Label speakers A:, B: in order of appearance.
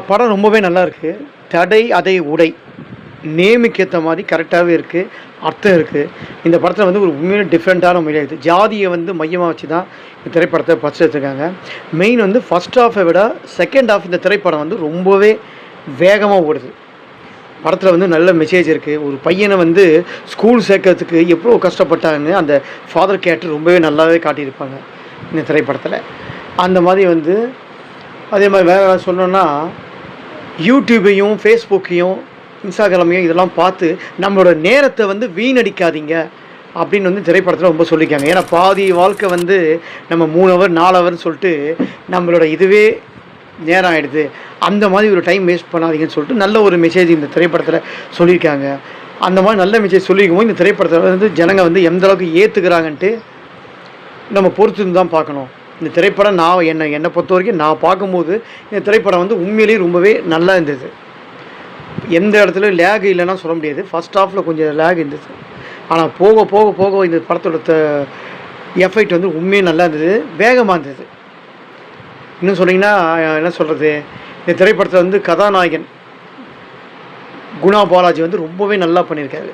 A: படம் ரொம்பவே நல்லாயிருக்கு. தடை அதை உடை நேமுக்கு ஏற்ற மாதிரி கரெக்டாகவே இருக்குது, அர்த்தம் இருக்குது. இந்த படத்தில் வந்து ஒரு உண்மையிலே டிஃப்ரெண்ட்டான முறையில் இருக்குது. ஜாதியை வந்து மையமாக வச்சு தான் இந்த திரைப்படத்தை ஃபஸ்ட் எடுத்துருக்காங்க. மெயின் வந்து ஃபஸ்ட் ஹாஃபை விட செகண்ட் ஹாஃப் இந்த திரைப்படம் வந்து ரொம்பவே வேகமாக ஓடுது. படத்தில் வந்து நல்ல மெசேஜ் இருக்குது. ஒரு பையனை வந்து ஸ்கூல் சேர்க்கறதுக்கு எவ்வளோ கஷ்டப்பட்டாங்கன்னு அந்த ஃபாதர் கேரக்டர் ரொம்பவே நல்லாவே காட்டியிருப்பாங்க இந்த திரைப்படத்தில். அந்த மாதிரி வந்து அதே மாதிரி வேறு சொல்லணுன்னா யூடியூபையும் ஃபேஸ்புக்கையும் இன்ஸ்டாகிராமையும் இதெல்லாம் பார்த்து நம்மளோட நேரத்தை வந்து வீணடிக்காதீங்க அப்படின்னு வந்து திரைப்படத்தில் ரொம்ப சொல்லியிருக்காங்க. ஏன்னா பாதி வாழ்க்கை வந்து நம்ம 3 ஹவர் 4 ஹவர்னு சொல்லிட்டு நம்மளோட இதுவே நேரம் ஆகிடுது. அந்த மாதிரி ஒரு டைம் வேஸ்ட் பண்ணாதீங்கன்னு சொல்லிட்டு நல்ல ஒரு மெசேஜ் இந்த திரைப்படத்தில் சொல்லியிருக்காங்க. அந்த மாதிரி நல்ல மெசேஜ் சொல்லியிருக்கும்போது இந்த திரைப்படத்தில் வந்து ஜனங்க வந்து எந்த அளவுக்கு ஏற்றுக்கிறாங்கன்ட்டு நம்ம பொறுத்து தான் பார்க்கணும். இந்த திரைப்படம் என்னை பொறுத்த வரைக்கும் நான் பார்க்கும்போது இந்த திரைப்படம் வந்து உண்மையிலேயே ரொம்பவே நல்லா இருந்தது. எந்த இடத்துலையும் லேக் இல்லைன்னா சொல்ல முடியாது. ஃபஸ்ட் ஹாஃபில் கொஞ்சம் லேக் இருந்தது. ஆனால் போக போக போக இந்த படத்தோட எஃபெக்ட் வந்து உண்மையே நல்லா இருந்தது, வேகமாக இருந்தது. இன்னும் சொன்னீங்கன்னா என்ன சொல்கிறது, இந்த திரைப்படத்தில் வந்து கதாநாயகன் குணா பாலாஜி வந்து ரொம்பவே நல்லா பண்ணியிருக்காரு.